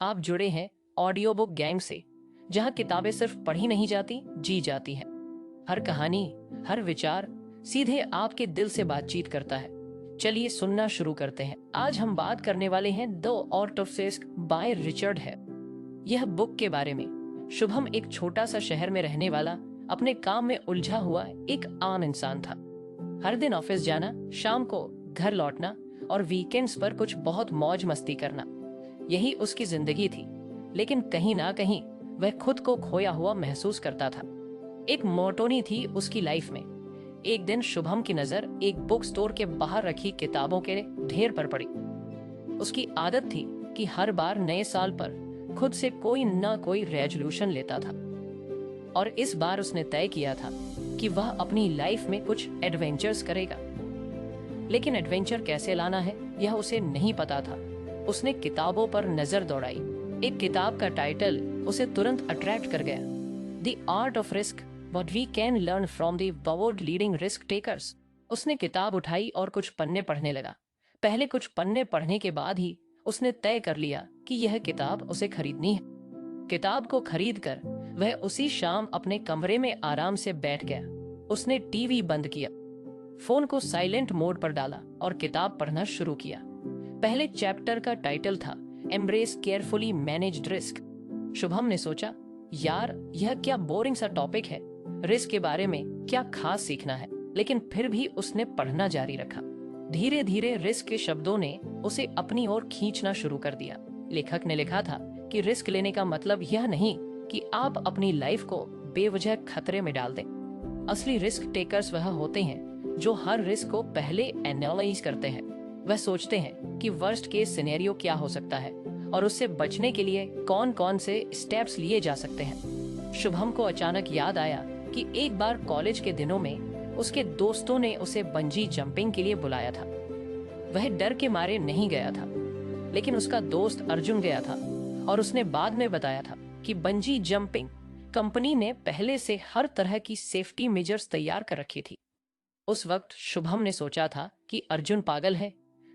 आप जुड़े हैं ऑडियो बुक गैंग से, जहां किताबें सिर्फ पढ़ी नहीं जाती, जी जाती हैं। हर कहानी, हर विचार सीधे आपके दिल से बातचीत करता है। चलिए सुनना शुरू करते हैं। आज हम बात करने वाले हैं the art of risk by Richard है। यह बुक के बारे में। शुभम एक छोटा सा शहर में रहने वाला, अपने काम में उलझा हुआ एक आम इंसान था। हर दिन ऑफिस जाना, शाम को घर लौटना और वीकेंड्स पर कुछ बहुत मौज मस्ती करना, यही उसकी जिंदगी थी। लेकिन कहीं ना कहीं वह खुद को खोया हुआ महसूस करता था। एक मोनोटोनी थी उसकी लाइफ में। एक दिन शुभम की नजर एक बुक स्टोर के बाहर रखी किताबों के ढेर पर पड़ी। उसकी आदत थी कि हर बार नए साल पर खुद से कोई न कोई रेजोल्यूशन लेता था, और इस बार उसने तय किया था कि वह अपनी लाइफ में कुछ एडवेंचर्स करेगा। लेकिन एडवेंचर कैसे लाना है, यह उसे नहीं पता था। उसने किताबों पर नजर दौड़ाई। एक किताब का टाइटल उसे तुरंत अट्रैक्ट कर गया, the art of risk, what we can learn from the world leading risk takers. उसने किताब उठाई और कुछ पन्ने पढ़ने लगा। पहले कुछ पन्ने पढ़ने के बाद ही उसने तय कर लिया कि यह किताब उसे खरीदनी है। किताब को खरीद कर वह उसी शाम अपने कमरे में आराम से बैठ गया। उसने टीवी बंद किया, फोन को साइलेंट मोड पर डाला और किताब पढ़ना शुरू किया। पहले चैप्टर का टाइटल था embrace carefully managed risk. Shubham ने सोचा, यार यह क्या बोरिंग सा टॉपिक है, रिस्क के बारे में क्या खास सीखना है। लेकिन फिर भी उसने पढ़ना जारी रखा। धीरे धीरे रिस्क के शब्दों ने उसे अपनी ओर खींचना शुरू कर दिया। लेखक ने लिखा था कि रिस्क लेने का मतलब यह नहीं कि आप अपनी लाइफ को बेवजह खतरे में डाल दें। असली रिस्क टेकर्स वह होते हैं जो हर रिस्क को पहले एनालाइज करते हैं। वह सोचते हैं कि वर्स्ट केस सिनेरियो क्या हो सकता है और उससे बचने के लिए कौन कौन से स्टेप्स लिए जा सकते हैं। शुभम को अचानक याद आया कि एक बार कॉलेज के दिनों में उसके दोस्तों ने उसे बंजी जंपिंग के लिए बुलाया था। वह डर के मारे नहीं गया था, लेकिन उसका दोस्त अर्जुन गया था और उसने बाद में बताया था कि बंजी जंपिंग कंपनी ने पहले से हर तरह की सेफ्टी मेजर्स तैयार कर रखी थी। उस वक्त शुभम ने सोचा था कि अर्जुन पागल है,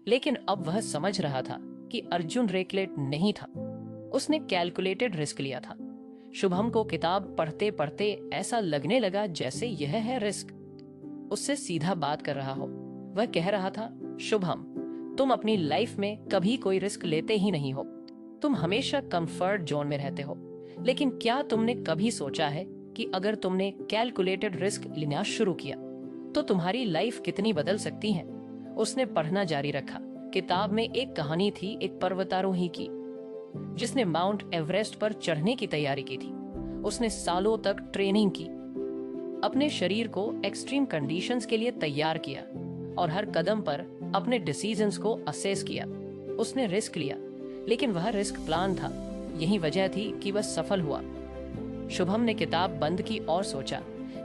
लेकिन अब वह समझ रहा था कि अर्जुन रेकलेट नहीं था। उसने कैलकुलेटेड रिस्क लिया था। शुभम को किताब पढ़ते पढ़ते ऐसा लगने लगा जैसे यह है रिस्क उससे सीधा बात कर रहा हो। वह कह रहा था, शुभम, तुम अपनी लाइफ में कभी कोई रिस्क लेते ही नहीं हो। तुम हमेशा कंफर्ट जोन में रहते हो। लेकिन क्या तुमने कभी सोचा है कि अगर तुमने कैलकुलेटेड रिस्क लेना शुरू किया तो तुम्हारी लाइफ कितनी बदल सकती है। उसने पढ़ना जारी रखा। किताब में एक कहानी थी एक पर्वतारोही की, जिसने माउंट एवरेस्ट पर चढ़ने की तैयारी की थी। उसने सालों तक ट्रेनिंग की, अपने शरीर को एक्सट्रीम कंडीशंस के लिए तैयार किया और हर कदम पर अपने डिसीजंस को असेस किया। उसने रिस्क लिया, लेकिन वह रिस्क प्लान था। यही वजह थी कि वह सफल हुआ। शुभम ने किताब बंद की और सोचा,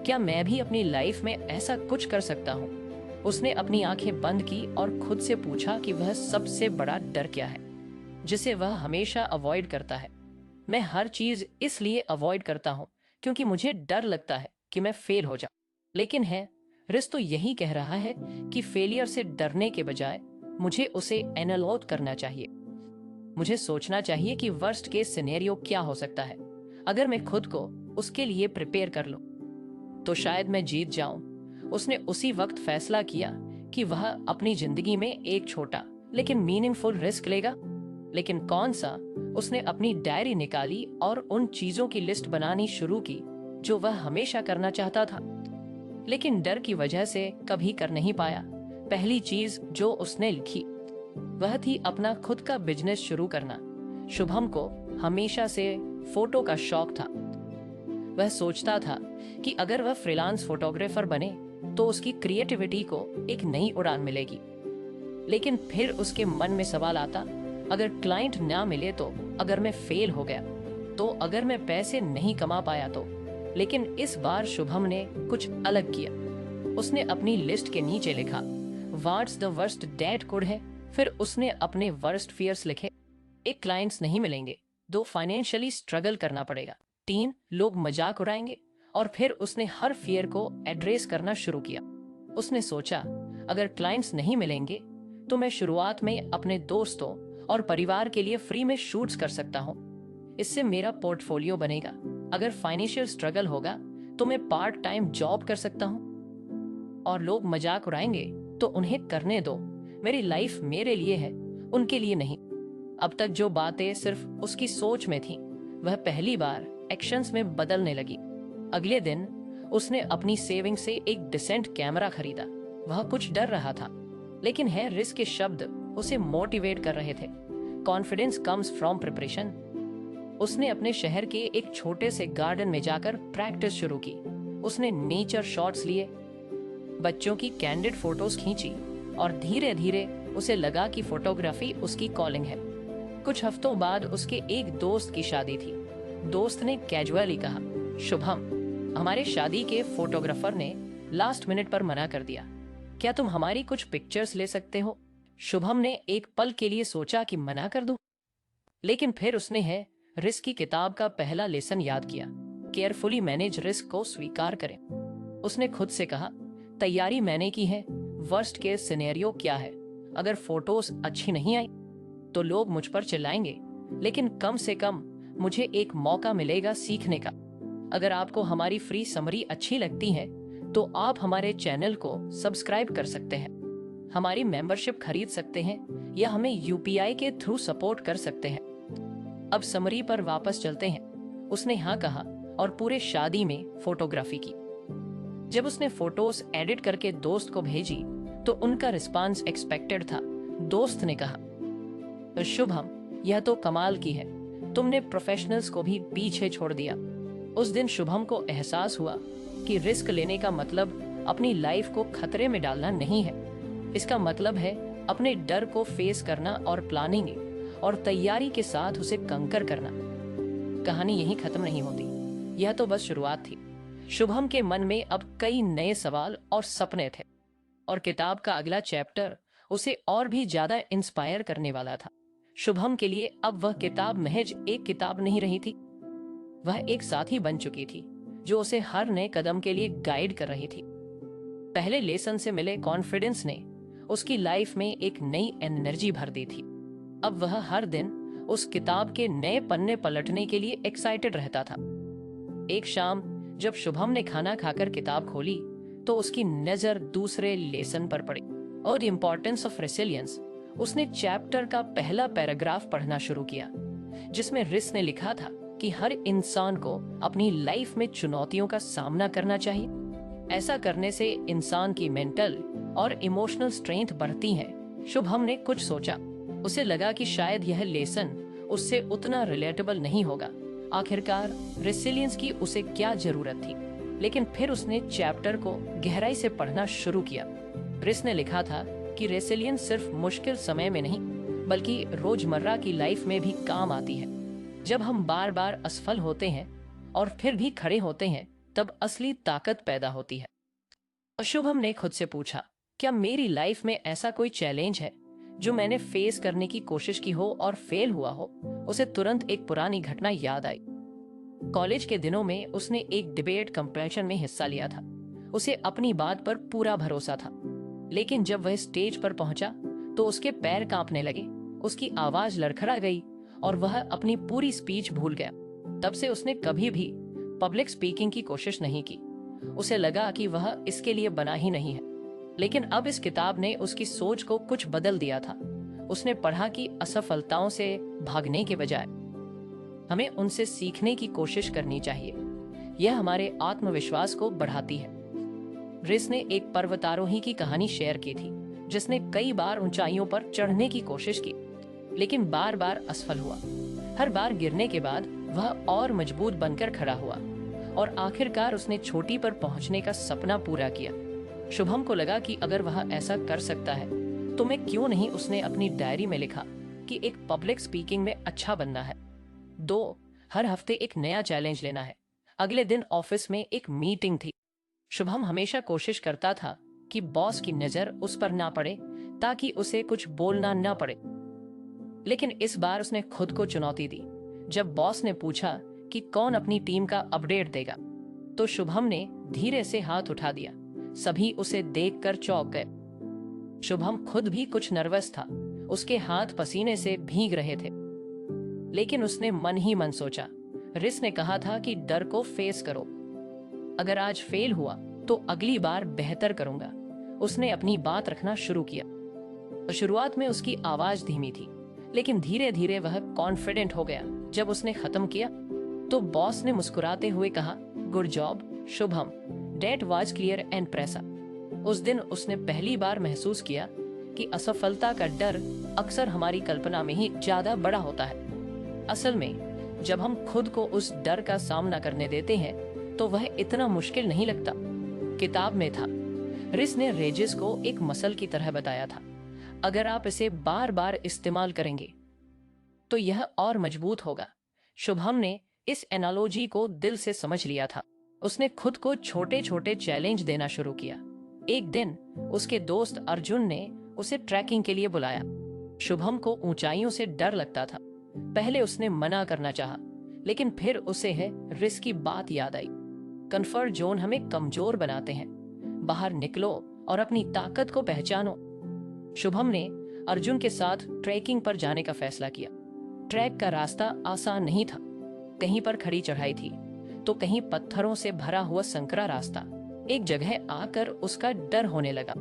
क्या मैं भी अपनी लाइफ में ऐसा कुछ कर सकता हूँ। उसने अपनी आंखें बंद की और खुद से पूछा कि वह सबसे बड़ा डर क्या है जिसे वह हमेशा अवॉइड करता है। मैं हर चीज इसलिए अवॉइड करता हूँ क्योंकि मुझे डर लगता है कि मैं फेल हो जाऊं। लेकिन है, रिस्क तो यही कह रहा है कि फेलियर से डरने के बजाय मुझे उसे एनालाइज करना चाहिए। मुझे सोचना चाहिए कि वर्स्ट केस सिनेरियो क्या हो सकता है। अगर मैं खुद को उसके लिए प्रिपेयर कर लूं तो शायद मैं जीत जाऊं। उसने उसी वक्त फैसला किया कि वह अपनी जिंदगी में एक छोटा लेकिन मीनिंगफुल रिस्क लेगा। लेकिन कौन सा? उसने अपनी डायरी निकाली और उन चीजों की लिस्ट बनानी शुरू की जो वह हमेशा करना चाहता था, लेकिन डर की वजह से कभी कर नहीं पाया। पहली चीज जो उसने लिखी वह थी अपना खुद का बिजनेस शुरू करना। शुभम को हमेशा से फोटो का शौक था। वह सोचता था कि अगर वह फ्रीलांस फोटोग्राफर बने तो उसकी क्रिएटिविटी को एक नई उड़ान मिलेगी। लेकिन फिर उसके मन में सवाल आता, अगर क्लाइंट ना मिले तो, अगर मैं फेल हो गया तो, अगर मैं पैसे नहीं कमा पाया तो। लेकिन इस बार शुभम ने कुछ अलग किया। उसने अपनी लिस्ट के नीचे लिखा, what's the worst that could है। फिर उसने अपने वर्स्ट फियर्स लिखे। एक, क्लाइंट्स नहीं मिलेंगे। 2, फाइनेंशियली स्ट्रगल करना पड़ेगा। 3, लोग मजाक उड़ाएंगे। और फिर उसने हर फियर को एड्रेस करना शुरू किया। उसने सोचा, अगर क्लाइंट्स नहीं मिलेंगे तो मैं शुरुआत में अपने दोस्तों और परिवार के लिए फ्री में शूट्स कर सकता हूँ। इससे मेरा पोर्टफोलियो बनेगा। अगर फाइनेंशियल स्ट्रगल होगा तो मैं पार्ट टाइम जॉब कर सकता हूँ। और लोग मजाक उड़ाएंगे तो उन्हें करने दो। मेरी लाइफ मेरे लिए है, उनके लिए नहीं। अब तक जो बातें सिर्फ उसकी सोच में थी, वह पहली बार एक्शंस में बदलने लगी। अगले दिन उसने अपनी सेविंग से एक डिसेंट कैमरा खरीदा। वह कुछ डर रहा था, लेकिन है रिस्क के शब्द उसे मोटिवेट कर रहे थे। Confidence comes from preparation. उसने अपने शहर के एक छोटे से गार्डन में जाकर प्रैक्टिस शुरू की। उसने नेचर शॉट्स लिए, बच्चों की कैंडिड फोटोज खींची और धीरे धीरे उसे लगा कि फोटोग्राफी उसकी कॉलिंग है। कुछ हफ्तों बाद उसके एक दोस्त की शादी थी। दोस्त ने कैजुअली कहा, शुभम, हमारे शादी के फोटोग्राफर ने लास्ट मिनट पर मना कर दिया, क्या तुम हमारी कुछ पिक्चर्स ले सकते हो? शुभम ने एक पल के लिए सोचा कि मना कर दूं, लेकिन फिर उसने है रिस्क की किताब का पहला लेसन याद किया। केयरफुली मैनेज रिस्क को स्वीकार करें। उसने खुद से कहा, तैयारी मैंने की है, वर्स्ट केस सिनेरियो क्या है? अगर फोटोज अच्छी नहीं आई तो लोग मुझ पर चिल्लाएंगे, लेकिन कम से कम मुझे एक मौका मिलेगा सीखने का। अगर आपको हमारी फ्री समरी अच्छी लगती है तो आप हमारे चैनल को सब्सक्राइब कर सकते हैं, हमारी मेंबरशिप खरीद सकते हैं या हमें यूपीआई के थ्रू सपोर्ट कर सकते हैं। अब समरी पर वापस चलते हैं। उसने हाँ कहा और पूरे शादी में फोटोग्राफी की। जब उसने फोटोज एडिट करके दोस्त को भेजी तो उनका रिस्पांस एक्सपेक्टेड था। दोस्त ने कहा, शुभम, यह तो कमाल की है, तुमने प्रोफेशनल्स को भी पीछे छोड़ दिया। उस दिन शुभम को एहसास हुआ कि रिस्क लेने का मतलब अपनी लाइफ को खतरे में डालना नहीं है। इसका मतलब है अपने डर को फेस करना और प्लानिंग और तैयारी के साथ उसे कंकर करना। कहानी यहीं खत्म नहीं होती, यह तो बस शुरुआत थी। शुभम के मन में अब कई नए सवाल और सपने थे और किताब का अगला चैप्टर उसे और भी ज्यादा इंस्पायर करने वाला था। शुभम के लिए अब वह किताब महज एक किताब नहीं रही थी, वह एक साथी बन चुकी थी जो उसे हर नए कदम के लिए गाइड कर रही थी। पहले लेसन से मिले कॉन्फिडेंस ने उसकी लाइफ में एक नई एनर्जी भर दी थी। अब वह हर दिन उस किताब के नए पन्ने पलटने के लिए एक्साइटेड रहता था। एक शाम जब शुभम ने खाना खाकर किताब खोली तो उसकी नजर दूसरे लेसन पर पड़ी और द इम्पोर्टेंस ऑफ रेसिलियंस। उसने चैप्टर का पहला पैराग्राफ पढ़ना शुरू किया, जिसमें रिस ने लिखा था कि हर इंसान को अपनी लाइफ में चुनौतियों का सामना करना चाहिए। ऐसा करने से इंसान की मेंटल और इमोशनल स्ट्रेंथ बढ़ती है। शुभम ने कुछ सोचा। उसे लगा कि शायद यह लेसन उससे उतना रिलेटेबल नहीं होगा। आखिरकार रेसिलियंस की उसे क्या जरूरत थी? लेकिन फिर उसने चैप्टर को गहराई से पढ़ना शुरू किया। रिस ने लिखा था कि रेसिलियंस सिर्फ मुश्किल समय में नहीं, बल्कि रोजमर्रा की लाइफ में भी काम आती है। जब हम बार बार असफल होते हैं और फिर भी खड़े होते हैं, तब असली ताकत पैदा होती है। शुभम ने खुद से पूछा, क्या मेरी लाइफ में ऐसा कोई चैलेंज है जो मैंने फेस करने की कोशिश की हो और फेल हुआ हो? उसे तुरंत एक पुरानी घटना याद आई। कॉलेज के दिनों में उसने एक डिबेट कंपटीशन में हिस्सा लिया था। उसे अपनी बात पर पूरा भरोसा था, लेकिन जब वह स्टेज पर पहुंचा तो उसके पैर कांपने लगे, उसकी आवाज लड़खड़ा गई और वह अपनी पूरी स्पीच भूल गया। तब से उसने कभी भी पब्लिक स्पीकिंग की कोशिश नहीं की। उसे लगा कि वह इसके लिए बना ही नहीं है। लेकिन अब इस किताब ने उसकी सोच को कुछ बदल दिया था। उसने पढ़ा कि असफलताओं से भागने के बजाय हमें उनसे सीखने की कोशिश करनी चाहिए। यह हमारे आत्मविश्वास को बढ़ाती है। रिस ने एक पर्वतारोही की कहानी शेयर की थी, जिसने कई बार ऊंचाइयों पर चढ़ने की कोशिश की, लेकिन बार बार असफल हुआ। हर बार गिरने के बाद वह और मजबूत बनकर खड़ा हुआ और आखिरकार उसने चोटी पर पहुंचने का सपना पूरा किया। शुभम को लगा कि अगर वह ऐसा कर सकता है तो मैं क्यों नहीं। उसने अपनी डायरी में लिखा कि एक पब्लिक स्पीकिंग में अच्छा बनना है। 2, हर हफ्ते एक नया चैलेंज लेना है। अगले दिन ऑफिस में एक मीटिंग थी। शुभम हमेशा कोशिश करता था कि बॉस की नजर उस पर ना पड़े ताकि उसे कुछ बोलना ना पड़े, लेकिन इस बार उसने खुद को चुनौती दी। जब बॉस ने पूछा कि कौन अपनी टीम का अपडेट देगा, तो शुभम ने धीरे से हाथ उठा दिया। सभी उसे देखकर चौंक गए। शुभम खुद भी कुछ नर्वस था। उसके हाथ पसीने से भीग रहे थे। लेकिन उसने मन ही मन सोचा, रिस ने कहा था कि डर को फेस करो। अगर आज फेल हुआ तो अगली बार बेहतर करूंगा। उसने अपनी बात रखना शुरू किया। शुरुआत में उसकी आवाज धीमी थी, लेकिन धीरे धीरे वह कॉन्फिडेंट हो गया। जब उसने खत्म किया तो बॉस ने मुस्कुराते हुए कहा, good job Shubham, that was clear and precise. उस दिन उसने पहली बार महसूस किया कि असफलता का डर अक्सर हमारी कल्पना में ही ज्यादा बड़ा होता है। असल में जब हम खुद को उस डर का सामना करने देते हैं तो वह इतना मुश्किल नहीं लगता। किताब में था, रिस ने रेजिस को एक मसल की तरह बताया था। अगर आप इसे बार बार इस्तेमाल करेंगे तो यह और मजबूत होगा। शुभम ने इस एनालॉजी को दिल से समझ लिया था। उसने खुद को छोटे छोटे चैलेंज देना शुरू किया। एक दिन उसके दोस्त अर्जुन ने उसे ट्रैकिंग के लिए बुलाया। शुभम को ऊंचाइयों से डर लगता था। पहले उसने मना करना चाहा, लेकिन फिर उसे रिस की बात याद आई। कंफर्ट जोन हमें कमजोर बनाते हैं। बाहर निकलो और अपनी ताकत को पहचानो। शुभम ने अर्जुन के साथ ट्रैकिंग पर जाने का फैसला किया। ट्रैक का रास्ता आसान नहीं था। कहीं पर खड़ी चढ़ाई थी तो कहीं पत्थरों से भरा हुआ संकरा रास्ता। एक जगह आकर उसका डर होने लगा।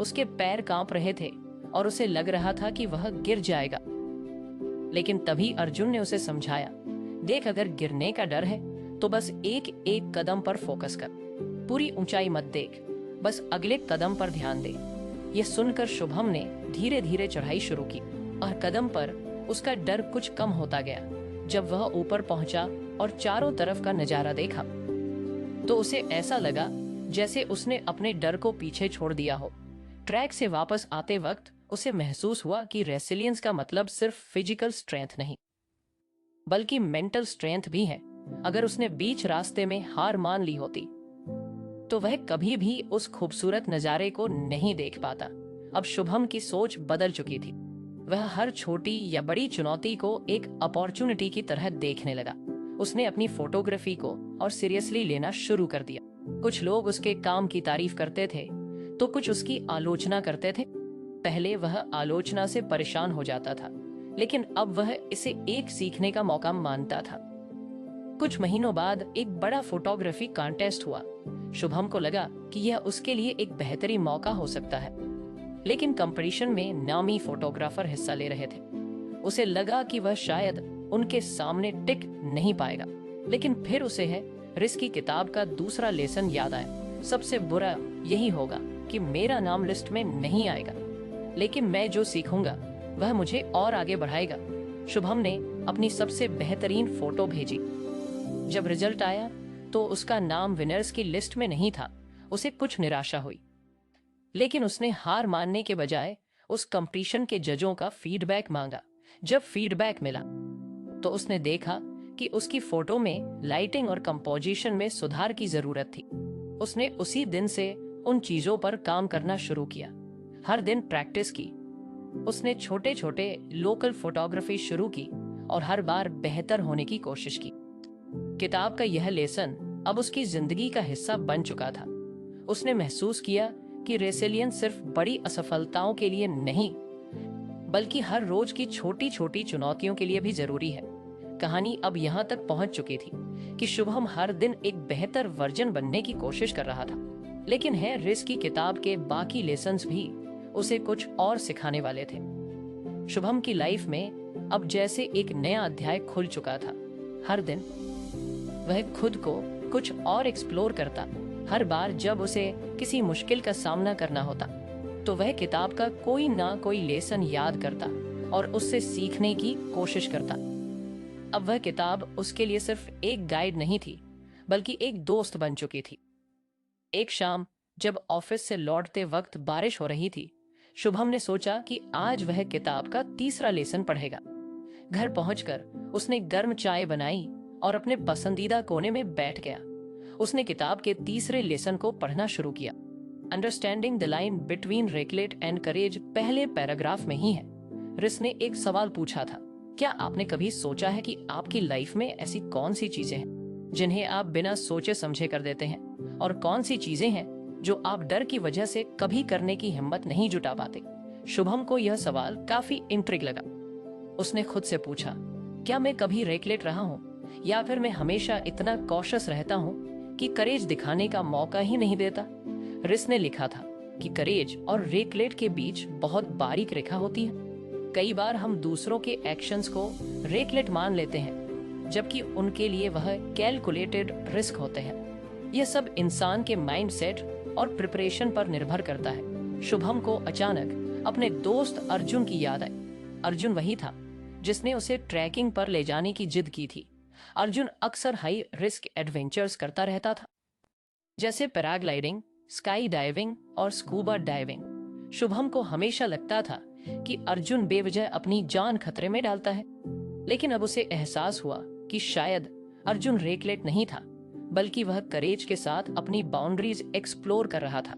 उसके पैर कांप रहे थे और उसे लग रहा था कि वह गिर जाएगा। लेकिन तभी अर्जुन ने उसे समझाया, देख, अगर गिरने का डर है तो बस एक एक कदम पर फोकस कर। पूरी ऊंचाई मत देख, बस अगले कदम पर ध्यान दे। यह सुनकर शुभम ने धीरे धीरे चढ़ाई शुरू की और कदम पर उसका डर कुछ कम होता गया। जब वह ऊपर पहुंचा और चारों तरफ का नजारा देखा तो उसे ऐसा लगा जैसे उसने अपने डर को पीछे छोड़ दिया हो। ट्रैक से वापस आते वक्त उसे महसूस हुआ कि रेसिलियंस का मतलब सिर्फ फिजिकल स्ट्रेंथ नहीं, बल्कि मेंटल स्ट्रेंथ भी है। अगर उसने बीच रास्ते में हार मान ली होती तो वह कभी भी उस खूबसूरत नजारे को नहीं देख पाता। अब शुभम की सोच बदल चुकी थी। वह हर छोटी या बड़ी चुनौती को एक अपॉर्चुनिटी की तरह देखने लगा। उसने अपनी फोटोग्राफी को और सीरियसली लेना शुरू कर दिया। कुछ लोग उसके काम की तारीफ करते थे तो कुछ उसकी आलोचना करते थे। पहले वह आलोचना से परेशान हो जाता था, लेकिन अब वह इसे एक सीखने का मौका मानता था। कुछ महीनों बाद एक बड़ा फोटोग्राफी कॉन्टेस्ट हुआ। शुभम को लगा कि यह उसके लिए एक बेहतरीन मौका हो सकता है, लेकिन कंपटीशन में नामी फोटोग्राफर हिस्सा ले रहे थे। उसे लगा कि वह शायद उनके सामने टिक नहीं पाएगा। लेकिन फिर उसे रिस की किताब का दूसरा लेसन याद आया। सबसे बुरा यही होगा कि मेरा नाम लिस्ट में नहीं आएगा, लेकिन मैं जो सीखूंगा वह मुझे और आगे बढ़ाएगा। शुभम ने अपनी सबसे बेहतरीन फोटो भेजी। जब रिजल्ट आया तो उसका नाम विनर्स की लिस्ट में नहीं था। उसे कुछ निराशा हुई, लेकिन उसने हार मानने के बजाय उस कंपटीशन के जजों का फीडबैक मांगा। जब फीडबैक मिला तो उसने देखा कि उसकी फोटो में लाइटिंग और कंपोजिशन में सुधार की जरूरत थी। उसने उसी दिन से उन चीजों पर काम करना शुरू किया। हर दिन प्रैक्टिस की। उसने छोटे छोटे लोकल फोटोग्राफी शुरू की और हर बार बेहतर होने की कोशिश की। किताब का यह लेसन अब उसकी जिंदगी का हिस्सा बन चुका था। उसने महसूस किया कि रेसिलियंस सिर्फ बड़ी असफलताओं के लिए नहीं, बल्कि हर रोज की छोटी छोटी चुनौतियों के लिए भी जरूरी है। कहानी अब यहाँ तक पहुंच चुकी थी कि शुभम हर दिन एक बेहतर वर्जन बनने की कोशिश कर रहा था। लेकिन रिस की किताब के बाकी लेसन्स भी उसे कुछ और सिखाने वाले थे। शुभम की लाइफ में अब जैसे एक नया अध्याय खुल चुका था। हर दिन वह खुद को कुछ और एक्सप्लोर करता। हर बार जब उसे किसी मुश्किल का सामना करना होता तो वह किताब का कोई ना कोई लेसन याद करता और उससे सीखने की कोशिश करता। अब वह किताब उसके लिए सिर्फ एक गाइड नहीं थी, बल्कि एक दोस्त बन चुकी थी। एक शाम जब ऑफिस से लौटते वक्त बारिश हो रही थी, शुभम ने सोचा कि आज वह किताब का तीसरा लेसन पढ़ेगा। घर पहुंचकर उसने गर्म चाय बनाई और अपने पसंदीदा कोने में बैठ गया। उसने किताब के तीसरे लेसन को पढ़ना शुरू किया। Understanding the line between regret and courage पहले पैराग्राफ में ही है। रिस ने एक सवाल पूछा था, क्या आपने कभी सोचा है कि आपकी लाइफ में ऐसी कौन सी चीजें हैं जिन्हें आप बिना सोचे समझे कर देते हैं, और कौन सी चीजें हैं जो आप डर की वजह से कभी करने की हिम्मत नहीं जुटा पाते। शुभम को यह सवाल काफी इंट्रिग लगा। उसने खुद से पूछा, क्या मैं कभी रेकलेट रहा हूँ या फिर मैं हमेशा इतना कॉशियस रहता हूँ कि करेज दिखाने का मौका ही नहीं देता। रिस ने लिखा था कि करेज और रेकलेट के बीच बहुत बारीक रेखा होती है। कई बार हम दूसरों के एक्शंस को रेकलेट मान लेते हैं, जबकि उनके लिए वह कैलकुलेटेड रिस्क होते हैं। यह सब इंसान के माइंडसेट और प्रिपरेशन पर निर्भर करता है। शुभम को अचानक अपने दोस्त अर्जुन की याद आई। अर्जुन वही था जिसने उसे ट्रैकिंग पर ले जाने की जिद की थी। अर्जुन अक्सर हाई रिस्क एडवेंचर्स करता रहता था, जैसे पैराग्लाइडिंग, स्काई डाइविंग और स्कूबा डाइविंग। शुभम को हमेशा लगता था कि अर्जुन बेवजह अपनी जान खतरे में डालता है, लेकिन अब उसे एहसास हुआ कि शायद अर्जुन रेकलेट नहीं था, बल्कि वह करेज के साथ अपनी बाउंड्रीज एक्सप्लोर कर रहा था।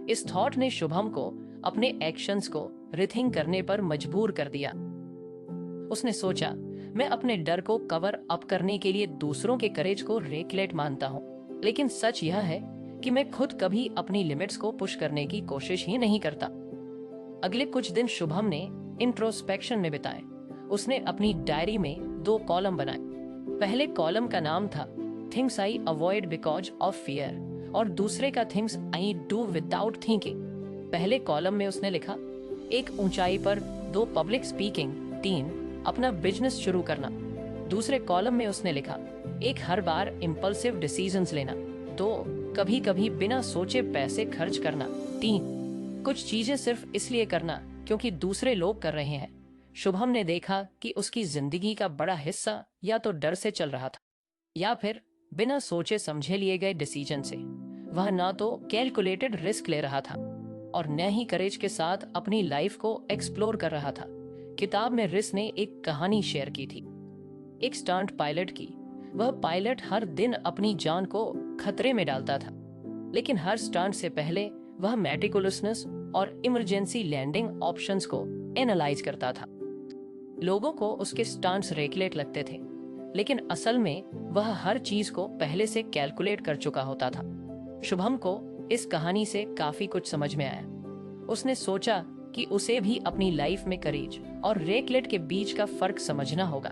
इस थॉट ने शुभम को अपने एक्शंस को रिथिंक करने पर मजबूर कर दिया। उसने सोचा, मैं अपने डर को कवर अप करने के लिए दूसरों के करेज को रेकलेट मानता हूँ, लेकिन सच यह है कि मैं खुद कभी अपनी लिमिट्स को पुश करने की कोशिश ही नहीं करता। अगले कुछ दिन शुभम ने इंट्रोस्पेक्शन में बिताए। उसने अपनी डायरी में 2 कॉलम बनाए। पहले कॉलम का नाम था things I avoid because of fear और दूसरे का things I do without thinking. पहले कॉलम में उसने लिखा, 1 ऊंचाई पर 2 पब्लिक स्पीकिंग, 3 अपना बिजनेस शुरू करना। दूसरे कॉलम में उसने लिखा, 1 हर बार इम्पल्सिव डिसीजंस लेना, 2 कभी कभी बिना सोचे पैसे खर्च करना, 3 कुछ चीजें सिर्फ इसलिए करना क्योंकि दूसरे लोग कर रहे हैं। शुभम ने देखा कि उसकी जिंदगी का बड़ा हिस्सा या तो डर से चल रहा था या फिर बिना सोचे समझे लिए गए डिसीजन से। वह ना तो कैलकुलेटेड रिस्क ले रहा था और न ही करेज के साथ अपनी लाइफ को एक्सप्लोर कर रहा था। किताब में रिस ने एक कहानी शेयर की थी, एक स्टंट पायलट की। वह पायलट हर दिन अपनी जान को खतरे में डालता था, लेकिन हर स्टंट से पहले वह मेटिकुलसनेस और इमरजेंसी लैंडिंग ऑप्शंस को एनालाइज करता था। लोगों को उसके स्टंट्स रेकलेट लगते थे, लेकिन असल में वह हर चीज को पहले से कैलकुलेट कर चुका होता था। शुभम को इस कहानी से काफी कुछ समझ में आया। उसने सोचा कि उसे भी अपनी लाइफ में करेज और रेकलेट के बीच का फर्क समझना होगा।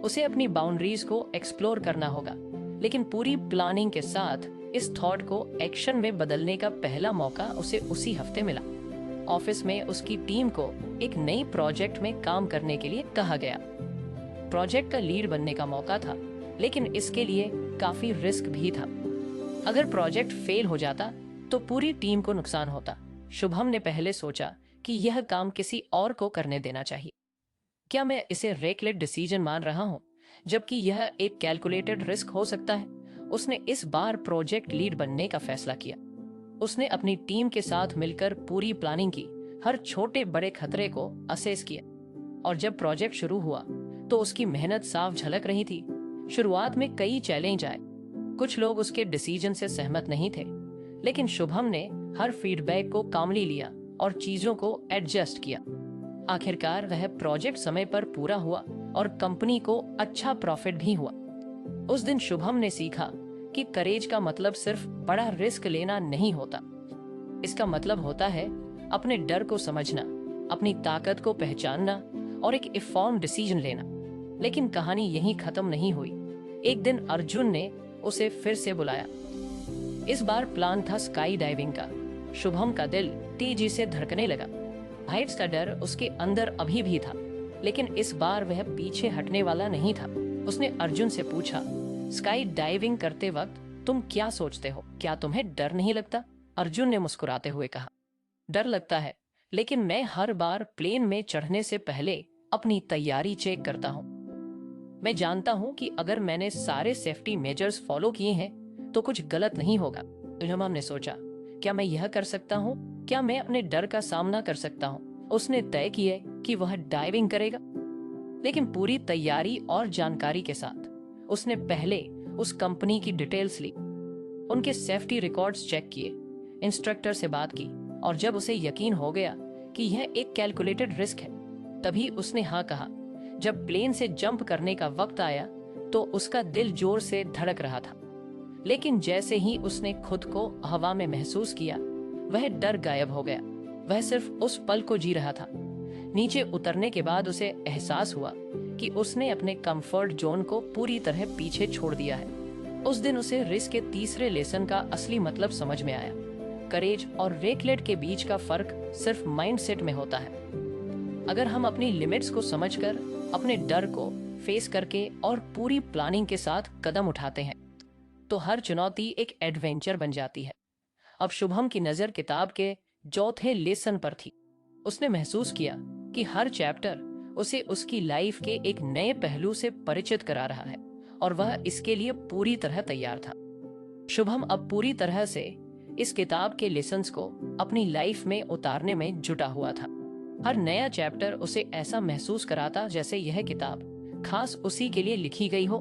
उसे अपनी बाउंड्रीज को एक्सप्लोर करना होगा, लेकिन पूरी प्लानिंग के साथ इस थॉट को एक्शन में बदलने का पहला मौका उसे उसी हफ्ते मिला। ऑफिस में उसकी टीम को एक नई प्रोजेक्ट में काम करने के लिए कहा गया। प्रोजेक्ट का लीड बनने का मौका था, लेकिन इसके लिए काफी रिस्क भी था। अगर प्रोजेक्ट फेल हो जाता तो पूरी टीम को नुकसान होता। शुभम ने पहले सोचा कि यह काम किसी और को करने देना चाहिए। क्या मैं इसे रेकलेट डिसीजन मान रहा हूँ, जबकि यह एक कैलकुलेटेड रिस्क हो सकता है? उसने इस बार प्रोजेक्ट लीड बनने का फैसला किया। उसने अपनी टीम के साथ मिलकर पूरी प्लानिंग की, हर छोटे बड़े खतरे को असेस किया, और जब प्रोजेक्ट शुरू हुआ तो उसकी मेहनत साफ झलक रही थी। शुरुआत में कई चैलेंज आए, कुछ लोग उसके डिसीजन से सहमत नहीं थे, लेकिन शुभम ने हर फीडबैक को कामली लिया और चीजों को एडजस्ट किया। आखिरकार वह प्रोजेक्ट समय पर पूरा हुआ और कंपनी को अच्छा प्रॉफिट भी हुआ। उस दिन शुभम ने सीखा कि करेज का मतलब सिर्फ बड़ा रिस्क लेना नहीं होता। इसका मतलब होता है अपने डर को समझना, अपनी ताकत को पहचानना और एक इन्फॉर्म्ड डिसीजन लेना। लेकिन कहानी यहीं खत्म नहीं हुई। एक दिन अर्जुन ने उसे फिर से बुलाया। इस बार प्लान था स्काई डाइविंग का। शुभम का दिल तेजी से धड़कने लगा। हाइट्स का डर उसके अंदर अभी भी था, लेकिन इस बार वह पीछे हटने वाला नहीं था। उसने अर्जुन से पूछा, स्काई डाइविंग करते वक्त तुम क्या सोचते हो? क्या तुम्हें डर नहीं लगता? अर्जुन ने मुस्कुराते हुए कहा, डर लगता है, लेकिन मैं हर बार प्लेन में चढ़ने से पहले अपनी तैयारी चेक करता हूँ। मैं जानता हूँ कि अगर मैंने सारे सेफ्टी मेजर्स फॉलो किए हैं तो कुछ गलत नहीं होगा। शुभम ने सोचा, क्या मैं यह कर सकता हूँ? क्या मैं अपने डर का सामना कर सकता हूँ? उसने तय किया कि वह डाइविंग करेगा, लेकिन पूरी तैयारी और जानकारी के साथ। उसने पहले उस कंपनी की डिटेल्स ली, उनके सेफ्टी रिकॉर्ड्स चेक किए, इंस्ट्रक्टर से बात की, और जब उसे यकीन हो गया कि यह एक कैलकुलेटेड रिस्क है, तभी उसने हाँ कहा। जब प्लेन से जंप करने का वक्त आया तो उसका दिल जोर से धड़क रहा था, लेकिन जैसे ही उसने खुद को हवा में महसूस किया, वह डर गायब हो गया। वह सिर्फ उस पल को जी रहा था। नीचे उतरने के बाद उसे एहसास हुआ कि उसने अपने कंफर्ट जोन को पूरी तरह पीछे छोड़ दिया है। उस दिन उसे रिस्क के तीसरे लेसन का असली मतलब समझ में आया। करेज और रेकलेट के बीच का फर्क सिर्फ माइंडसेट में होता है। अगर हम अपनी लिमिट्स को समझकर, अपने डर को फेस करके और पूरी प्लानिंग के साथ कदम उठाते हैं, तो हर चुनौती एक एडवेंचर बन जाती है। अब शुभम की नजर किताब के चौथे लेसन पर थी। उसने महसूस किया कि हर चैप्टर उसे उसकी लाइफ के एक नए पहलू से परिचित करा रहा है और वह इसके लिए पूरी तरह तैयार था। शुभम अब पूरी तरह से इस किताब के लेसन्स को अपनी लाइफ में उतारने में जुटा हुआ था। हर नया चैप्टर उसे ऐसा महसूस कराता जैसे यह किताब खास उसी के लिए लिखी गई हो।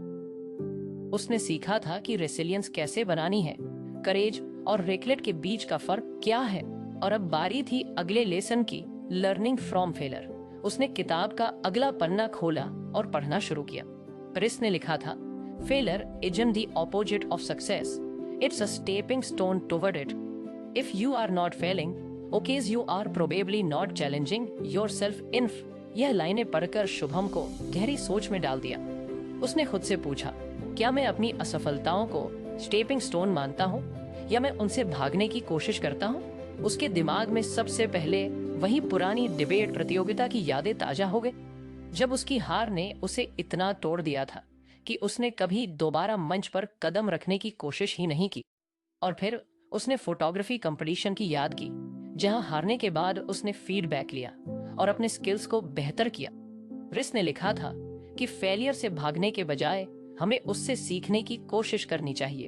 उसने सीखा था कि रेसिलियंस कैसे बनानी है, करेज और रेकलेट के बीच का फर्क क्या है, और अब बारी थी अगले लेसन की, लर्निंग फ्रॉम फेलर। उसने किताब का अगला पन्ना खोला और पढ़ना शुरू किया। क्रिस ने लिखा था, failure isn't the opposite of success. It's a stepping stone toward it. If you are not failing, okay, you are probably not challenging yourself enough. यह लाइनें पढ़कर शुभम को गहरी सोच में डाल दिया। उसने खुद से पूछा, क्या मैं अपनी असफलताओं को स्टेपिंग स्टोन मानता हूँ या मैं उनसे भागने की कोशिश करता हूँ? उसके दिमाग में सबसे पहले वही पुरानी डिबेट प्रतियोगिता की यादें ताजा हो गई, जब उसकी हार ने उसे इतना तोड़ दिया था कि उसने कभी दोबारा मंच पर कदम रखने की कोशिश ही नहीं की। और फिर उसने फोटोग्राफी कंपटीशन की याद की, जहां हारने के बाद उसने फीडबैक लिया और अपने स्किल्स को बेहतर किया। रिस ने लिखा था कि फेलियर से भागने के बजाय हमें उससे सीखने की कोशिश करनी चाहिए।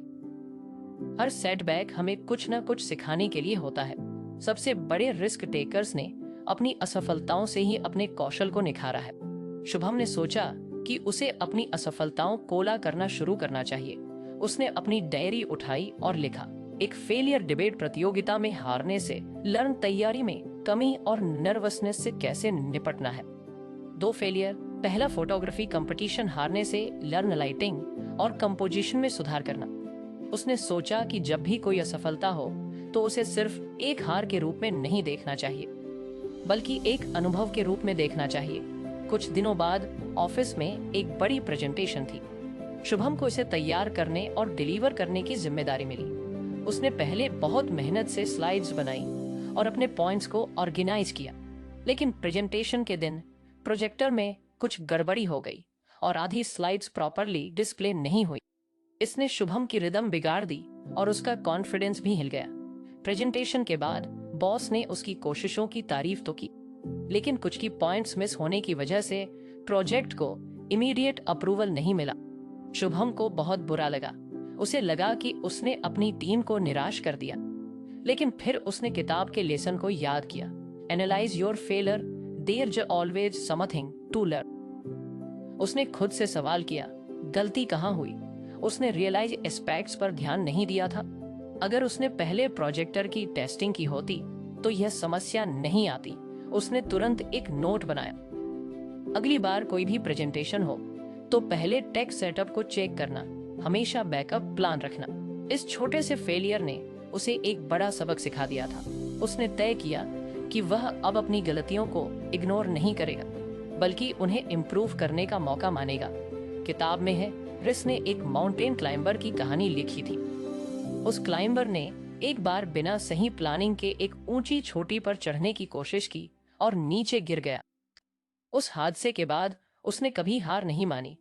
हर सेटबैक हमें कुछ न कुछ सिखाने के लिए होता है। सबसे बड़े रिस्क टेकर्स ने अपनी असफलताओं से ही अपने कौशल को निखारा है। शुभम ने सोचा कि उसे अपनी असफलताओं कोला करना शुरू करना चाहिए। उसने अपनी डायरी उठाई और लिखा, एक फेलियर डिबेट प्रतियोगिता में हारने से लर्न तैयारी में कमी और नर्वसनेस से कैसे निपटना है। 2 फेलियर, पहला फोटोग्राफी कंपटीशन हारने से लर्न लाइटिंग और कंपोजिशन में सुधार करना। उसने सोचा कि जब भी कोई असफलता हो तो उसे सिर्फ एक हार के रूप में नहीं देखना चाहिए, बल्कि एक अनुभव के रूप में देखना चाहिए। कुछ दिनों बाद ऑफिस में एक बड़ी प्रेजेंटेशन थी। शुभम को इसे तैयार करने और डिलीवर करने की जिम्मेदारी मिली। उसने पहले बहुत मेहनत से स्लाइड्स बनाई और अपने पॉइंट्स को ऑर्गेनाइज किया, लेकिन प्रेजेंटेशन के दिन प्रोजेक्टर में कुछ गड़बड़ी हो गई और आधी स्लाइड्स प्रॉपरली डिस्प्ले नहीं हुई। इसने शुभम की रिदम बिगाड़ दी और उसका कॉन्फिडेंस भी हिल गया। प्रेजेंटेशन के बाद बॉस ने उसकी कोशिशों की तारीफ तो की, लेकिन कुछ की पॉइंट्स मिस होने की वजह से प्रोजेक्ट को इमीडिएट अप्रूवल नहीं मिला। शुभम को बहुत बुरा लगा। उसे लगा कि उसने अपनी टीम को निराश कर दिया, लेकिन फिर उसने किताब के लेसन को याद किया, analyse your failure, there is always something to learn. उसने खुद से सवाल किया, गलती कहाँ हुई? उसने रियलाइज एस्पेक्ट्स पर ध्यान नहीं दिया था। अगर उसने पहले प्रोजेक्टर की टेस्टिंग की होती तो यह समस्या नहीं आती। उसने तुरंत एक नोट बनाया, अगली बार कोई भी प्रेजेंटेशन हो तो पहले टेक सेटअप को चेक करना, हमेशा बैकअप प्लान रखना। इस छोटे से फेलियर ने उसे एक बड़ा सबक सिखा दिया था। उसने तय किया कि वह अब अपनी गलतियों को इग्नोर नहीं करेगा, बल्कि उन्हें इम्प्रूव करने का मौका मानेगा। किताब में है, रिस ने एक माउंटेन क्लाइंबर की कहानी लिखी थी। उस क्लाइंबर ने एक बार बिना सही प्लानिंग के एक ऊंची चोटी पर चढ़ने की कोशिश की और नीचे गिर गया। उस हादसे के बाद उसने कभी हार नहीं मानी।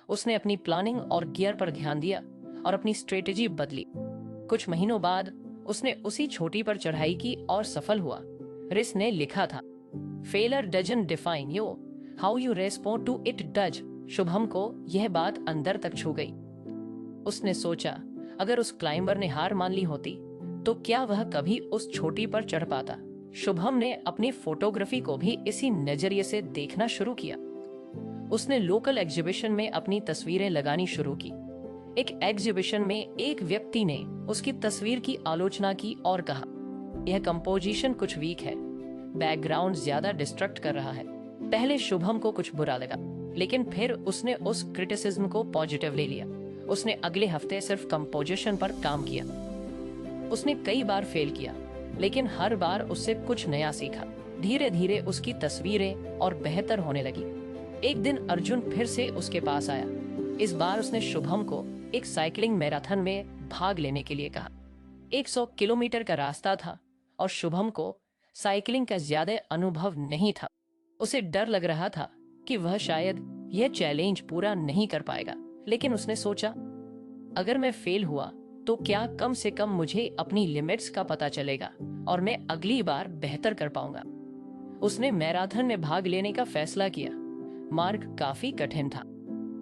उसने अपनी प्लानिंग और गियर पर ध्यान दिया और अपनी स्ट्रेटेजी बदली। कुछ महीनों बाद उसने उसी चोटी पर चढ़ाई की और सफल हुआ। रिस ने लिखा था, failure doesn't define you, how you respond to it does. Shubham को यह बात अंदर तक छू गई। उसने सोचा, अगर उस क्लाइंबर ने हार मान ली होती तो क्या वह कभी उस चोटी पर चढ़ पाता? शुभम ने अपनी फोटोग्राफी को भी इसी नजरिए से देखना शुरू किया। उसने लोकल एग्जीबिशन में अपनी तस्वीरें लगानी शुरू की। एक एग्जीबिशन में एक व्यक्ति ने उसकी तस्वीर की आलोचना की और कहा, यह कंपोजिशन कुछ वीक है, बैकग्राउंड ज्यादा डिस्ट्रैक्ट कर रहा है। पहले शुभम को कुछ बुरा लगा, लेकिन फिर उसने उस क्रिटिसिज्म को पॉजिटिव ले लिया। उसने अगले हफ्ते सिर्फ कंपोजिशन पर काम किया। उसने कई बार फेल किया, लेकिन हर बार उससे कुछ नया सीखा। धीरे धीरे उसकी तस्वीरें और बेहतर होने लगी। एक दिन अर्जुन फिर से उसके पास आया। इस बार उसने शुभम को एक साइकिलिंग मैराथन में भाग लेने के लिए कहा। 100 किलोमीटर का रास्ता था और शुभम को साइकिलिंग का ज्यादा अनुभव नहीं था। उसे डर लग रहा था कि वह शायद यह चैलेंज पूरा नहीं कर पाएगा, लेकिन उसने सोचा, अगर मैं फेल हुआ तो क्या कम से कम मुझे अपनी लिमिट्स का पता चलेगा और मैं अगली बार बेहतर कर पाऊंगा। उसने मैराथन में भाग लेने का फैसला किया। मार्ग काफी कठिन था।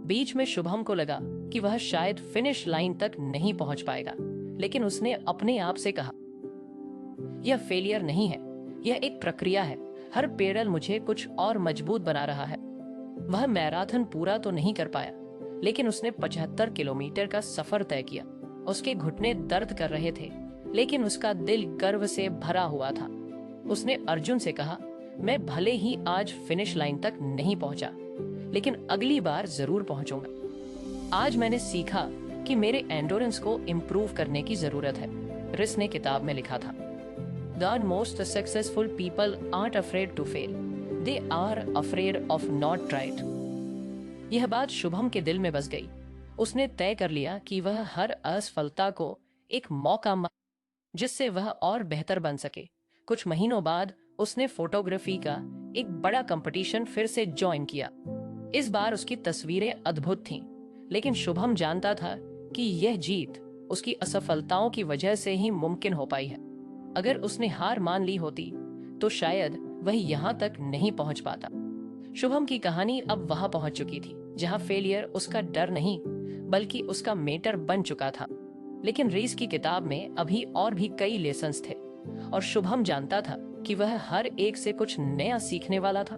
बीच में शुभम को लगा कि वह शायद फिनिश लाइन तक नहीं पहुंच पाएगा, लेकिन उसने अपने आप से कहा, यह फेलियर नहीं है, यह एक प्रक्रिया है। हर पैदल मुझे कुछ और मजबूत बना रहा है। वह मैराथन पूरा तो नहीं कर पाया, लेकिन उसने 75 किलोमीटर का सफर तय किया। उसके घुटने दर्द कर रहे थे, लेकिन उसका दिल गर्व से भरा हुआ था। उसने अर्जुन से कहा, मैं भले ही आज फिनिश लाइन तक नहीं पहुंचा, लेकिन अगली बार जरूर पहुंचूंगा। आज मैंने सीखा कि मेरे एंडोरेंस को इम्प्रूव करने की जरूरत है। रिस ने किताब में लिखा था, The most successful people aren't afraid to fail. They are afraid of not tried. यह बात शुभम के दिल में बस गई। उसने तय कर लिया कि वह हर असफलता को एक मौका जिससे वह और बेहतर बन सके। कुछ महीनों बाद उसने फोटोग्राफी का एक बड़ा कंपटीशन फिर से ज्वाइन किया। इस बार उसकी तस्वीरें अद्भुत थीं, लेकिन शुभम जानता था कि यह जीत उसकी असफलताओं की वजह से ही मुमकिन हो पाई है। अगर उसने हार मान ली होती तो शायद वह यहाँ तक नहीं पहुंच पाता। शुभम की कहानी अब वहां पहुंच चुकी थी जहां फेलियर उसका डर नहीं बल्कि उसका मेंटर बन चुका था। लेकिन रीस की किताब में अभी और भी कई लेसन्स थे और शुभम जानता था कि वह हर एक से कुछ नया सीखने वाला था।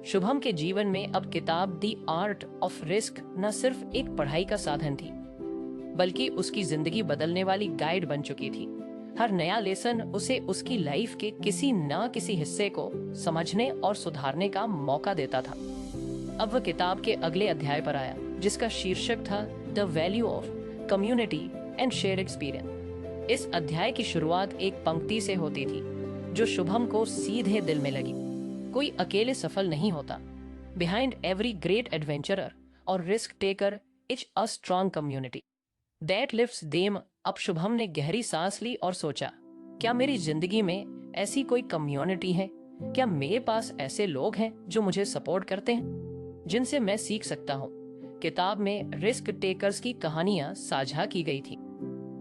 शुभम के जीवन में अब किताब द आर्ट ऑफ रिस्क न सिर्फ एक पढ़ाई का साधन थी, बल्कि उसकी जिंदगी बदलने वाली गाइड बन चुकी थी। हर नया लेसन उसे उसकी लाइफ के किसी न किसी हिस्से को समझने और सुधारने का मौका देता था। अब वह किताब के अगले अध्याय पर आया, जिसका शीर्षक था the value of community and share experience. इस अध्याय की शुरुआत एक पंक्ति से होती थी जो शुभम को सीधे दिल में लगी। कोई अकेले सफल नहीं होता। बिहाइंड एवरी ग्रेट एडवेंचरर और risk taker is a strong community that lifts them. अब शुभम ने गहरी सांस ली और सोचा, क्या मेरी जिंदगी में ऐसी कोई कम्युनिटी है? क्या मेरे पास ऐसे लोग हैं जो मुझे सपोर्ट करते हैं, जिनसे मैं सीख सकता हूँ? किताब में रिस्क टेकर्स की कहानियां साझा की गई थी,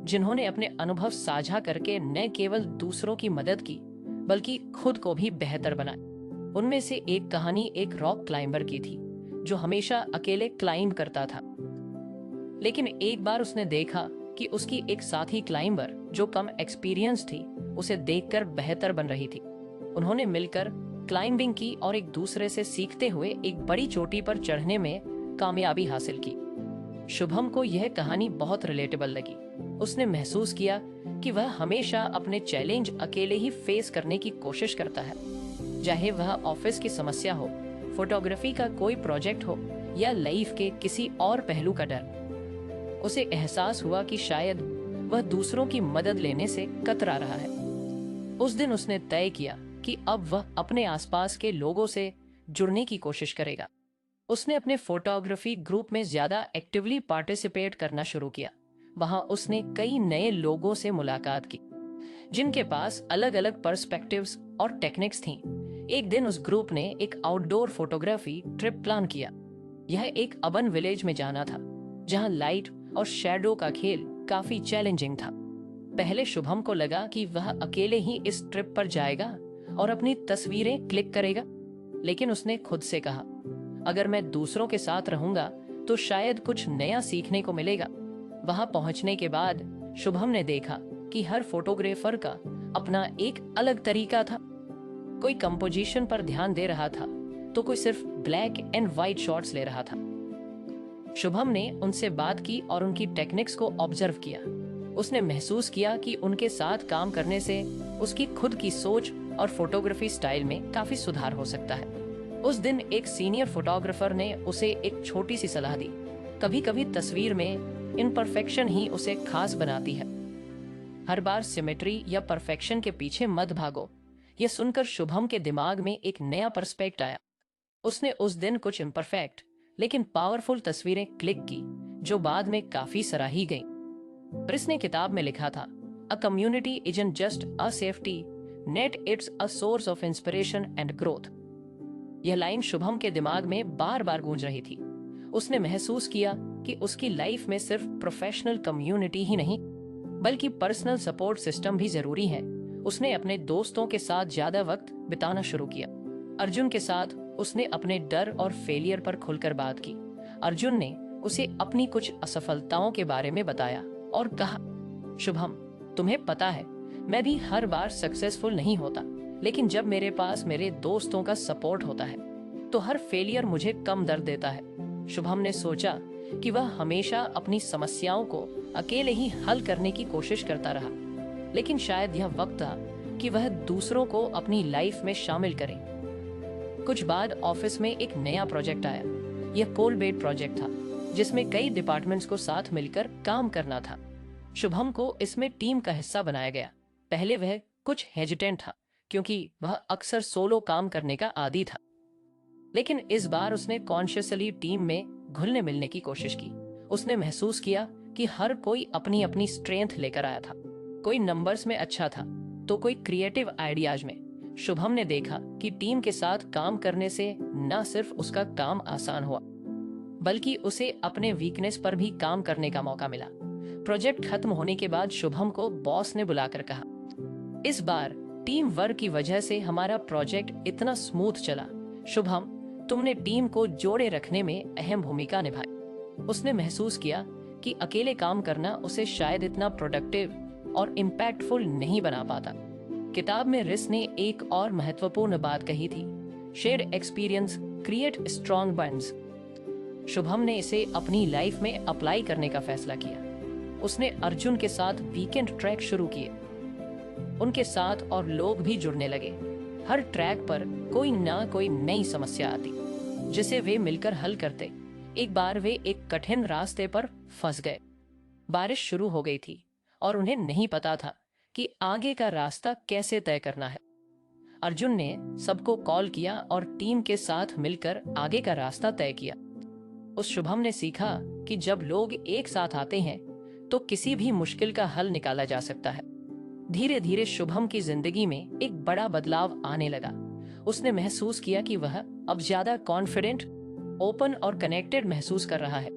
जिन्होंने अपने अनुभव साझा करके न केवल दूसरों की मदद की बल्कि खुद को भी बेहतर बनाया। उनमें से एक कहानी एक रॉक क्लाइंबर की थी जो हमेशा अकेले क्लाइंब करता था, लेकिन एक बार उसने देखा कि उसकी एक साथी क्लाइंबर जो कम एक्सपीरियंस थी उसे देखकर बेहतर बन रही थी। उन्होंने मिलकर क्लाइंबिंग की और एक दूसरे से सीखते हुए एक बड़ी चोटी पर चढ़ने में कामयाबी हासिल की। शुभम को यह कहानी बहुत रिलेटेबल लगी। उसने महसूस किया कि वह हमेशा अपने चैलेंज अकेले ही फेस करने की कोशिश करता है, चाहे वह ऑफिस की समस्या हो, फोटोग्राफी का कोई प्रोजेक्ट हो या लाइफ के किसी और पहलू का डर। उसे एहसास हुआ कि शायद वह दूसरों की मदद लेने से कतरा रहा है। उस दिन उसने तय किया कि अब वह अपने आसपास के लोगों से जुड़ने की कोशिश करेगा। उसने अपने फोटोग्राफी ग्रुप में ज्यादा एक्टिवली पार्टिसिपेट करना शुरू किया। वहां उसने कई नए लोगों से मुलाकात की जिनके पास अलग अलग पर्सपेक्टिव्स और टेक्निक्स थीं। एक दिन उस ग्रुप ने एक आउटडोर फोटोग्राफी ट्रिप प्लान किया। यह एक अबन विलेज में जाना था जहां लाइट और शैडो का खेल काफी चैलेंजिंग था। पहले शुभम को लगा कि वह अकेले ही इस ट्रिप पर जाएगा और अपनी तस्वीरें क्लिक करेगा, लेकिन उसने खुद से कहा, अगर मैं दूसरों के साथ रहूंगा तो शायद कुछ नया सीखने को मिलेगा। वहां पहुंचने के बाद शुभम ने देखा कि हर फोटोग्राफर का अपना एक अलग तरीका था। कोई कंपोजिशन पर ध्यान दे रहा था तो कोई सिर्फ ब्लैक एंड व्हाइट शॉट्स ले रहा था। शुभम ने उनसे बात की और उनकी टेक्निक्स को ऑब्जर्व किया। उसने महसूस किया कि उनके साथ काम करने से उसकी खुद की सोच और फोटोग्राफी स्टाइल में काफी सुधार हो सकता है। उस दिन एक सीनियर फोटोग्राफर ने उसे एक छोटी सी सलाह दी, कभी कभी तस्वीर में इम्परफेक्शन ही उसे खास बनाती है। हर बार सिमेट्री या परफेक्शन के पीछे मत भागो। यह सुनकर शुभम के दिमाग में एक नया पर्सपेक्ट आया। उसने उस दिन कुछ इम्परफेक्ट लेकिन पावरफुल तस्वीरें क्लिक की जो बाद में काफी सराही गईं। प्रिस ने किताब में लिखा था, a community isn't just a safety net, it's a source of inspiration and growth. यह लाइन शुभम के दिमाग में बार बार गूंज रही थी। उसने महसूस किया कि उसकी लाइफ में सिर्फ प्रोफेशनल कम्युनिटी ही नहीं बल्कि पर्सनल सपोर्ट सिस्टम भी जरूरी है। उसने अपने दोस्तों के साथ ज्यादा वक्त बिताना शुरू किया। अर्जुन के साथ उसने अपने डर और फेलियर पर खुलकर बात की। अर्जुन ने उसे अपनी कुछ असफलताओं के बारे में बताया और कहा, शुभम, तुम्हें पता है मैं भी हर बार सक्सेसफुल नहीं होता, लेकिन जब मेरे पास मेरे दोस्तों का सपोर्ट होता है तो हर फेलियर मुझे कम दर्द देता है। शुभम ने सोचा कि वह हमेशा अपनी समस्याओं को अकेले ही हल करने की कोशिश करता रहा, लेकिन शायद यह वक्त था कि वह दूसरों को अपनी लाइफ में शामिल करे। कुछ बाद ऑफिस में एक नया प्रोजेक्ट आया। यह कोलबेट प्रोजेक्ट था जिसमें कई डिपार्टमेंट्स को साथ मिलकर काम करना था। शुभम को इसमें टीम का हिस्सा बनाया गया। पहले वह कुछ हेजिटेंट था क्योंकि वह अक्सर सोलो काम करने का आदी था, लेकिन इस बार उसने कॉन्शियसली टीम में घुलने मिलने की कोशिश की। उसने महसूस किया कि हर कोई अपनी अपनी स्ट्रेंथ लेकर आया था। कोई नंबर्स में अच्छा था तो कोई क्रिएटिव आइडियाज में। शुभम ने देखा कि टीम के साथ काम करने से न सिर्फ उसका काम आसान हुआ बल्कि उसे अपने वीकनेस पर भी काम करने का मौका मिला। प्रोजेक्ट खत्म होने के बाद शुभम को बॉस ने बुलाकर कहा, इस बार टीम वर्क की वजह से हमारा प्रोजेक्ट इतना स्मूथ चला। शुभम, तुमने टीम को जोड़े रखने में अहम भूमिका निभाई। उसने महसूस किया कि अकेले काम करना उसे शायद इतना प्रोडक्टिव और इम्पैक्टफुल नहीं बना पाता। किताब में रिस ने एक और महत्वपूर्ण बात कही थी, shared experience create strong bonds. Shubham ने इसे अपनी लाइफ में अप्लाई करने का फैसला किया। उसने अर्जुन के साथ वीकेंड ट्रैक शुरू किए। उनके साथ और लोग भी जुड़ने लगे। हर ट्रैक पर कोई ना कोई नई समस्या आती जिसे वे मिलकर हल करते। एक बार वे एक कठिन रास्ते पर फंस गए। बारिश शुरू हो गई थी और उन्हें नहीं पता था कि आगे का रास्ता कैसे तय करना है। अर्जुन ने सबको कॉल किया और टीम के साथ मिलकर आगे का रास्ता तय किया। उस शुभम ने सीखा कि जब लोग एक साथ आते हैं तो किसी भी मुश्किल का हल निकाला जा सकता है। धीरे धीरे शुभम की जिंदगी में एक बड़ा बदलाव आने लगा। उसने महसूस किया कि वह अब ज्यादा कॉन्फिडेंट, ओपन और कनेक्टेड महसूस कर रहा है।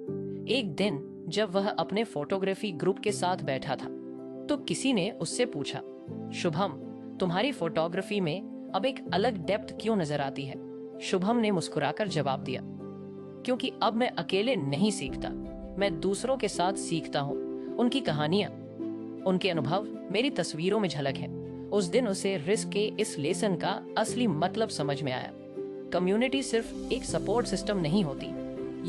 एक दिन जब वह अपने फोटोग्राफी ग्रुप के साथ बैठा था तो किसी ने उससे पूछा, शुभम, तुम्हारी फोटोग्राफी में अब एक अलग डेप्थ क्यों नजर आती है? शुभम ने मुस्कुराकर जवाब दिया, क्योंकि अब मैं अकेले नहीं सीखता, मैं दूसरों के साथ सीखता हूँ। उनकी कहानियां, उनके अनुभव मेरी तस्वीरों में झलक है। उस दिन उसे रिस्क के इस लेसन का असली मतलब समझ में आया। कम्युनिटी सिर्फ एक सपोर्ट सिस्टम नहीं होती,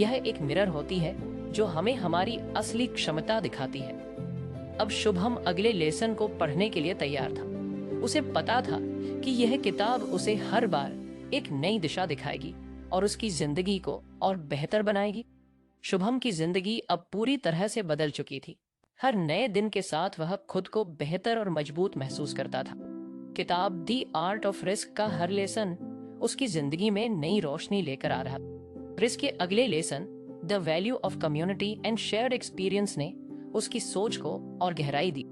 यह एक मिरर होती है जो हमें हमारी असली क्षमता दिखाती है। अब शुभम अगले लेसन को पढ़ने के लिए तैयार था। उसे पता था कि यह किताब उसे हर बार एक नई दिशा दिखाएगी और उसकी जिंदगी को और बेहतर बनाएगी। शुभम की जिंदगी अब पूरी तरह से बदल चुकी थी। हर नए दिन के साथ वह खुद को बेहतर और मजबूत महसूस करता था। किताब दी आर्ट ऑफ रिस्क का हर लेसन उसकी जिंदगी में नई रोशनी लेकर आ रहा। रिस्क के अगले lesson the value of community and shared experience ने उसकी सोच को और गहराई दी।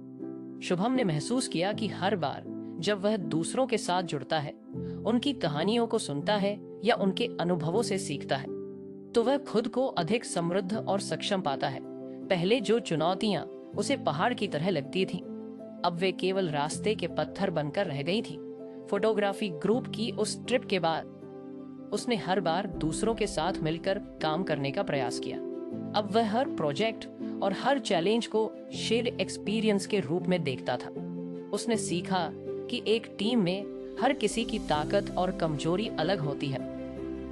शुभम ने महसूस किया कि हर बार जब वह दूसरों के साथ जुड़ता है, उनकी कहानियों को सुनता है या उनके अनुभवों से सीखता है, तो वह खुद को अधिक समृद्ध और सक्षम पाता है। पहले जो चुनौतियां उसे पहाड़ की तरह लगती थीं, अब वे केवल रास्ते के पत्थर बनकर रह गई थी। फोटोग्राफी ग्रुप की उस ट्रिप के बाद उसने हर बार दूसरों के साथ मिलकर काम करने का प्रयास किया। अब वह हर प्रोजेक्ट और हर चैलेंज को शेयर्ड एक्सपीरियंस के रूप में देखता था। उसने सीखा कि एक टीम में हर किसी की ताकत और कमजोरी अलग होती है,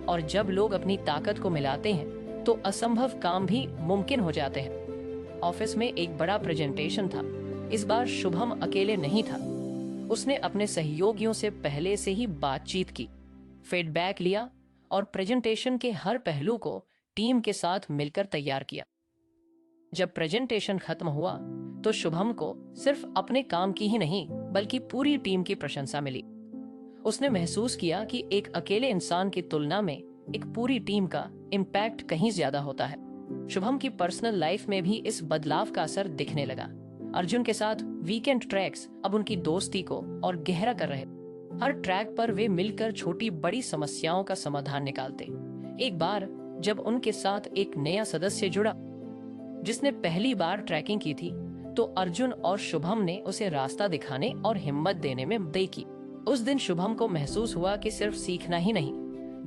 और जब लोग अपनी ताकत को मिलाते हैं तो असंभव काम भी मुमकिन हो जाते हैं। ऑफिस में एक बड़ा प्रेजेंटेशन था। इस बार शुभम अकेले नहीं था। उसने अपने सहयोगियों से पहले से ही बातचीत की, फीडबैक लिया और प्रेजेंटेशन के हर पहलू को टीम के साथ मिलकर तैयार किया। जब प्रेजेंटेशन खत्म हुआ तो शुभम को सिर्फ अपने काम की ही नहीं बल्कि पूरी टीम की प्रशंसा मिली। उसने महसूस किया कि एक अकेले इंसान की तुलना में एक पूरी टीम का इम्पैक्ट कहीं ज्यादा होता है। शुभम की पर्सनल लाइफ में भी इस बदलाव का असर दिखने लगा। अर्जुन के साथ वीकेंड ट्रैक्स अब उनकी दोस्ती को और गहरा कर रहे। हर ट्रैक पर वे मिलकर छोटी बड़ी समस्याओं का समाधान निकालते। एक बार जब उनके साथ एक नया सदस्य जुड़ा जिसने पहली बार ट्रैकिंग की थी, तो अर्जुन और शुभम ने उसे रास्ता दिखाने और हिम्मत देने में मदद की। उस दिन शुभम को महसूस हुआ कि सिर्फ सीखना ही नहीं,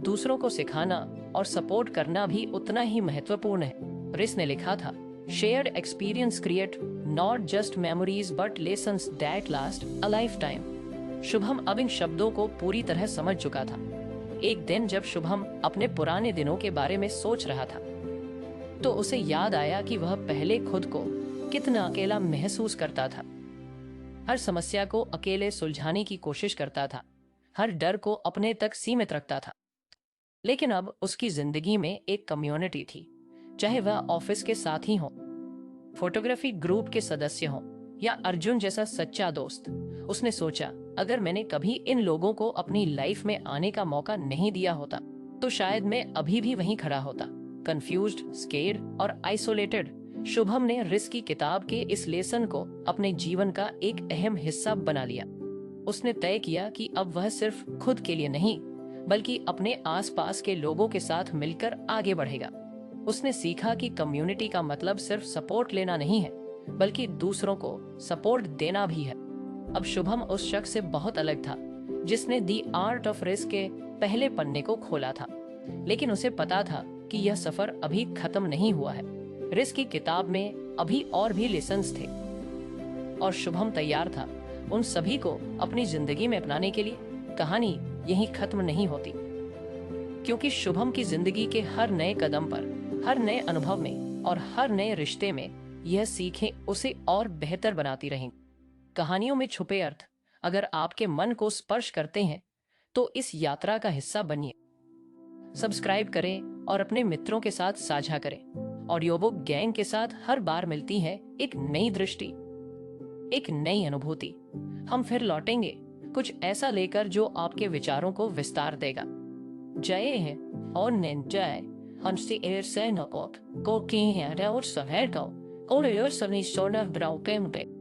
दूसरों को सिखाना और सपोर्ट करना भी उतना ही महत्वपूर्ण है। रिस ने लिखा था, shared experience create not just memories but lessons that last a life time. Shubham अब इन शब्दों को पूरी तरह समझ चुका था। एक दिन जब शुभम अपने पुराने दिनों के बारे में सोच रहा था, तो उसे याद आया कि वह पहले खुद को कितना अकेला महसूस करता था। हर समस्या को अकेले सुलझाने की कोशिश करता था, हर डर को अपने तक सीमित रखता था। लेकिन अब उसकी जिंदगी में एक कम्युनिटी थी, चाहे वह ऑफिस के साथी हो, फोटोग्राफी ग्रुप के सदस्य हो या अर्जुन जैसा सच्चा दोस्त। उसने सोचा, अगर मैंने कभी इन लोगों को अपनी लाइफ में आने का मौका नहीं दिया होता, तो शायद मैं अभी भी वहीं खड़ा होता, कंफ्यूज्ड, स्केर्ड और आइसोलेटेड। शुभम ने रिस्क की किताब के इस लेसन को अपने जीवन का एक अहम हिस्सा बना लिया। उसने तय किया कि अब वह सिर्फ खुद के लिए नहीं बल्कि अपने आसपास के लोगों के साथ मिलकर आगे बढ़ेगा। उसने सीखा कि कम्युनिटी का मतलब सिर्फ सपोर्ट लेना नहीं है बल्कि दूसरों को सपोर्ट देना भी है। अब शुभम उस शख्स से बहुत अलग था जिसने दी आर्ट ऑफ रिस्क के पहले पन्ने को खोला था, लेकिन उसे पता था कि यह सफर अभी खत्म नहीं हुआ है। रिस्क की किताब में अभी और भी लेसन्स थे और शुभम तैयार था उन सभी को अपनी जिंदगी में अपनाने के लिए। कहानी यहीं खत्म नहीं होती, क्योंकि शुभम की जिंदगी के हर नए कदम पर, हर नए अनुभव में और हर नए रिश्ते में यह सीखें उसे और बेहतर बनाती रहेंगी। कहानियों में छुपे अर्थ अगर आपके मन को स्पर्श करते हैं तो इस यात्रा का हिस्सा बनिए। सब्सक्राइब करें और अपने मित्रों के साथ साझा करें। ऑडियो बुक गैंग के साथ हर बार मिलती है एक नई दृष्टि, एक नई अनुभूति। हम फिर लौटेंगे कुछ ऐसा लेकर जो आपके विचारों को विस्तार देगा। जय है और जय हंसी एर से नको को की है और सहर को और ये सनी सोना ब्राउ पे